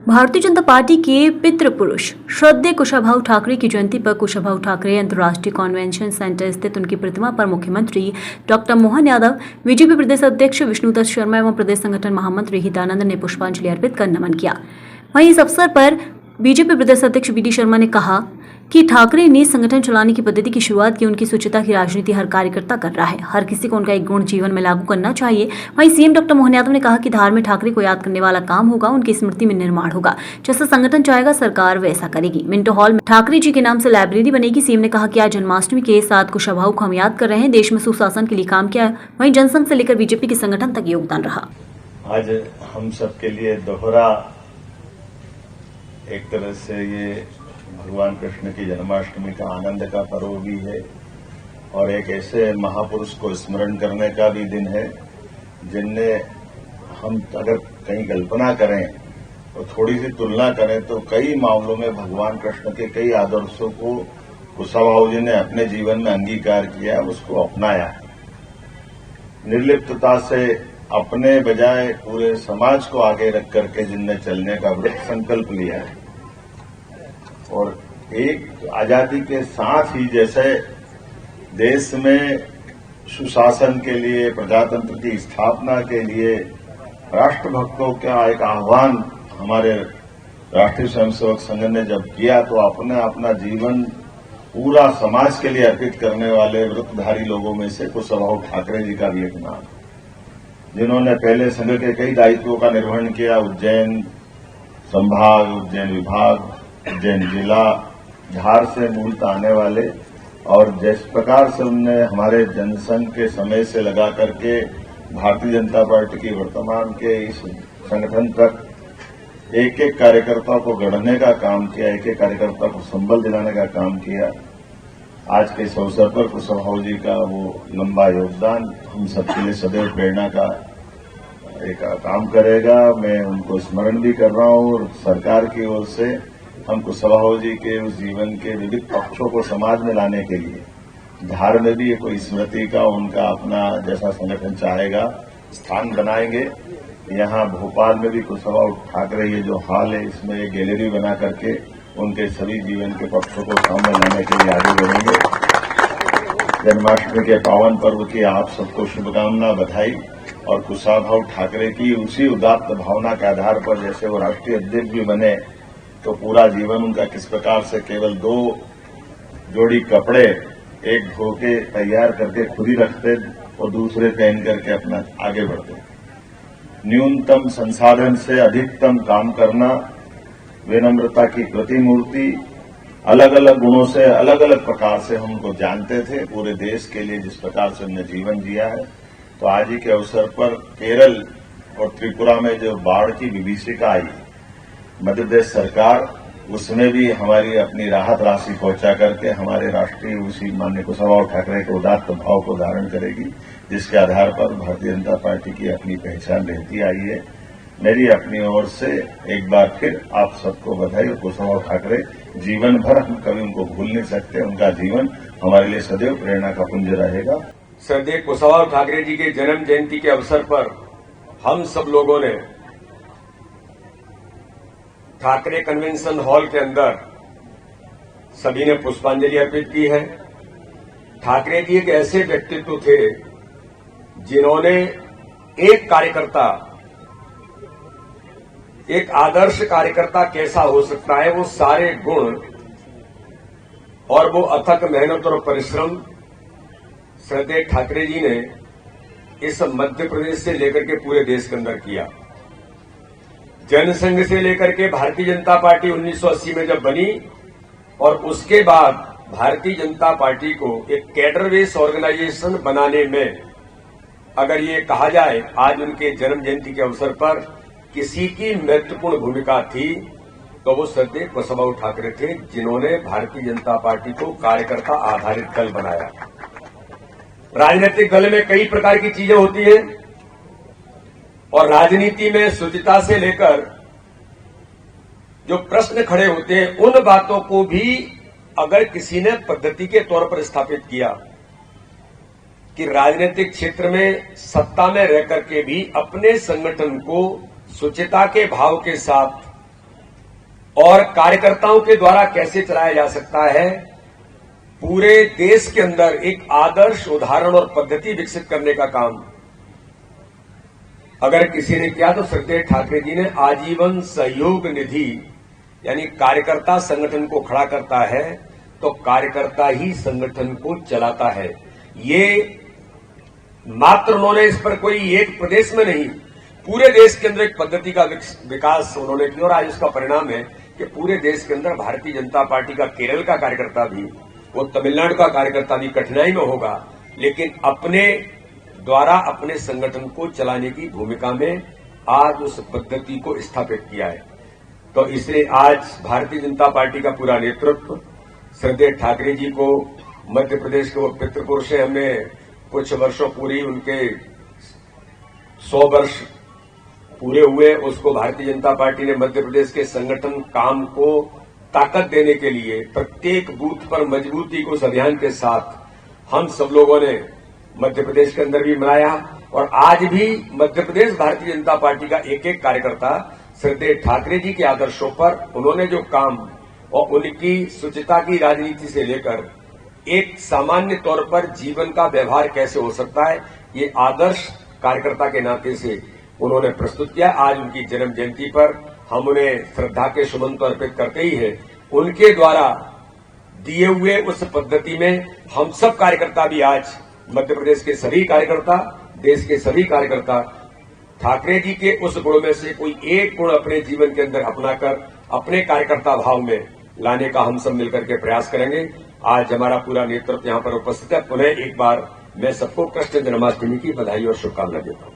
Bharatiya Janata party के पितृ पुरुष श्रद्धेय कुशाभाऊ ठाकरे की जयंती पर कुशाभाऊ ठाकरे अंतर्राष्ट्रीय कन्वेंशन सेंटर स्थित उनकी प्रतिमा पर मुख्यमंत्री डॉक्टर मोहन यादव, बीजेपी प्रदेश अध्यक्ष विष्णुदत्त शर्मा एवं प्रदेश संगठन महामंत्री हितानंद ने पुष्पांजलि अर्पित कर नमन किया। वहीं इस अवसर पर बीजेपी प्रदेश अध्यक्ष बी डी शर्मा ने कहा कि ठाकरे ने संगठन चलाने की पद्धति की शुरुआत की। उनकी स्वच्छता की राजनीति हर कार्यकर्ता कर रहा है। हर किसी को उनका एक गुण जीवन में लागू करना चाहिए। वहीं सीएम डॉक्टर मोहन यादव ने कहा कि धार में ठाकरे को याद करने वाला काम होगा, उनकी स्मृति में निर्माण होगा। जैसा संगठन चाहेगा सरकार वैसा करेगी। मिंटो हॉल में ठाकरे जी के नाम से लाइब्रेरी बनेगी। सीएम ने कहा कि आज जन्माष्टमी के साथ कुशाभाऊ को हम याद कर रहे हैं। देश में सुशासन के लिए काम किया, वहीं जनसंघ से लेकर बीजेपी के संगठन तक योगदान रहा। आज हम सबके लिए दोहरा एक तरह से ये भगवान कृष्ण की जन्माष्टमी का आनंद का पर्व भी है और एक ऐसे महापुरुष को स्मरण करने का भी दिन है जिनने हम अगर कहीं कल्पना करें और थोड़ी सी तुलना करें तो कई मामलों में भगवान कृष्ण के कई आदर्शों को कुशाभाऊ जी ने अपने जीवन में अंगीकार किया, उसको अपनाया। निर्लिप्तता से अपने बजाय पूरे समाज को आगे रख करके जिनने चलने का वृहत संकल्प लिया है और एक आजादी के साथ ही जैसे देश में सुशासन के लिए, प्रजातंत्र की स्थापना के लिए राष्ट्रभक्तों का एक आह्वान हमारे राष्ट्रीय स्वयंसेवक संघ ने जब किया तो अपना जीवन पूरा समाज के लिए अर्पित करने वाले वृत्तधारी लोगों में से कुशाभाऊ ठाकरे जी का भी एक नाम, जिन्होंने पहले संघ के कई दायित्वों का निर्वहन किया। उज्जैन संभाग, उज्जैन विभाग, उज्जैन जिला, धार से मूलतः आने वाले और जिस प्रकार से उनने हमारे जनसंघ के समय से लगा करके भारतीय जनता पार्टी की वर्तमान के इस संगठन तक एक एक कार्यकर्ता को गढ़ने का काम किया, एक एक कार्यकर्ता को संबल दिलाने का काम किया। आज के इस अवसर पर कुशाभाऊ जी का वो लंबा योगदान हम सबके लिए सदैव प्रेरणा का एक काम करेगा। मैं उनको स्मरण भी कर रहा हूं और सरकार की ओर से हम कुशाभाऊ जी के उस जीवन के विविध पक्षों को समाज में लाने के लिए धार में भी कोई स्मृति का उनका अपना जैसा संगठन चाहेगा स्थान बनाएंगे। यहाँ भोपाल में भी कुशाभाऊ ठाकरे ये जो हॉल है इसमें एक गैलरी बना करके उनके सभी जीवन के पक्षों को सामने लाने के लिए आगे बढ़ेंगे। जन्माष्टमी के पावन पर्व की आप सबको शुभकामना, बधाई और कुशाभाऊ ठाकरे की उसी उदात्त भावना के आधार पर जैसे वो राष्ट्रीय अध्यक्ष भी बने तो पूरा जीवन उनका किस प्रकार से केवल 2 जोड़ी कपड़े, एक धो के तैयार करके खुद ही रखते और दूसरे पहन करके अपना आगे बढ़ते। न्यूनतम संसाधन से अधिकतम काम करना, विनम्रता की प्रतिमूर्ति, अलग अलग गुणों से अलग अलग प्रकार से हम उनको जानते थे। पूरे देश के लिए जिस प्रकार से उन्होंने जीवन जिया है, तो आज ही के अवसर पर केरल और त्रिपुरा में जो बाढ़ की विभीषिका आई, मध्य प्रदेश सरकार उसमें भी हमारी अपनी राहत राशि पहुंचा करके हमारे राष्ट्रीय उसी माननीय कुशाभाऊ ठाकरे के उदात्त भाव को धारण करेगी, जिसके आधार पर भारतीय जनता पार्टी की अपनी पहचान रहती आई है। मेरी अपनी ओर से एक बार फिर आप सबको बधाई। और कुशाभाऊ ठाकरे जीवन भर हम कभी उनको भूल नहीं सकते। उनका जीवन हमारे लिए सदैव प्रेरणा का पुंज रहेगा। श्रद्धेय कुशाभाऊ ठाकरे जी के जन्म जयंती के अवसर पर हम सब लोगों ने ठाकरे कन्वेंशन हॉल के अंदर सभी ने पुष्पांजलि अर्पित की है। ठाकरे जी एक ऐसे व्यक्तित्व थे जिन्होंने एक कार्यकर्ता, एक आदर्श कार्यकर्ता कैसा हो सकता है, वो सारे गुण और वो अथक मेहनत और परिश्रम श्रद्धेय ठाकरे जी ने इस मध्य प्रदेश से लेकर के पूरे देश के अंदर किया। जनसंघ से लेकर के भारतीय जनता पार्टी 1980 में जब बनी और उसके बाद भारतीय जनता पार्टी को एक कैडर बेस ऑर्गेनाइजेशन बनाने में अगर ये कहा जाए आज उनके जन्म जयंती के अवसर पर किसी की महत्वपूर्ण भूमिका थी तो वो श्रद्धेय कुशाभाऊ ठाकरे थे, जिन्होंने भारतीय जनता पार्टी को कार्यकर्ता आधारित दल बनाया। राजनीतिक दल में कई प्रकार की चीजें होती हैं और राजनीति में शुचिता से लेकर जो प्रश्न खड़े होते हैं उन बातों को भी अगर किसी ने पद्धति के तौर पर स्थापित किया कि राजनीतिक क्षेत्र में सत्ता में रह करके भी अपने संगठन को शुचिता के भाव के साथ और कार्यकर्ताओं के द्वारा कैसे चलाया जा सकता है, पूरे देश के अंदर एक आदर्श उदाहरण और पद्धति विकसित करने का काम अगर किसी ने किया तो श्रद्धेय ठाकरे जी ने आजीवन सहयोग निधि यानी कार्यकर्ता संगठन को खड़ा करता है तो कार्यकर्ता ही संगठन को चलाता है। ये मात्र उन्होंने इस पर कोई एक प्रदेश में नहीं, पूरे देश के अंदर एक पद्धति का विकास उन्होंने किया और आज उसका परिणाम है कि पूरे देश के अंदर भारतीय जनता पार्टी का केरल का कार्यकर्ता भी, वो तमिलनाडु का कार्यकर्ता भी कठिनाई में होगा, लेकिन अपने द्वारा अपने संगठन को चलाने की भूमिका में आज उस पद्धति को स्थापित किया है। तो इसलिए आज भारतीय जनता पार्टी का पूरा नेतृत्व श्रद्धेय ठाकरे जी को, मध्य प्रदेश के वो पितृपुरुष है, हमने कुछ वर्षों पूरी उनके 100 वर्ष पूरे हुए, उसको भारतीय जनता पार्टी ने मध्य प्रदेश के संगठन काम को ताकत देने के लिए प्रत्येक बूथ पर मजबूती को उस अभियान के साथ हम सब लोगों ने मध्य प्रदेश के अंदर भी मनाया और आज भी मध्य प्रदेश भारतीय जनता पार्टी का एक एक कार्यकर्ता श्रद्धेय ठाकरे जी के आदर्शों पर उन्होंने जो काम और उनकी शुचिता की राजनीति से लेकर एक सामान्य तौर पर जीवन का व्यवहार कैसे हो सकता है, ये आदर्श कार्यकर्ता के नाते से उन्होंने प्रस्तुत किया। आज उनकी जन्म जयंती पर हम उन्हें श्रद्धा के सुमन अर्पित करते ही हैं। उनके द्वारा दिए हुए उस पद्धति में हम सब कार्यकर्ता भी आज मध्य प्रदेश के सभी कार्यकर्ता, देश के सभी कार्यकर्ता ठाकरे जी के उस गुण में से कोई एक गुण अपने जीवन के अंदर अपनाकर अपने कार्यकर्ता भाव में लाने का हम सब मिलकर के प्रयास करेंगे। आज हमारा पूरा नेतृत्व यहां पर उपस्थित है। पुनः एक बार मैं सबको कृष्ण जन्माष्टमी की बधाई और शुभकामनाएं देता हूं।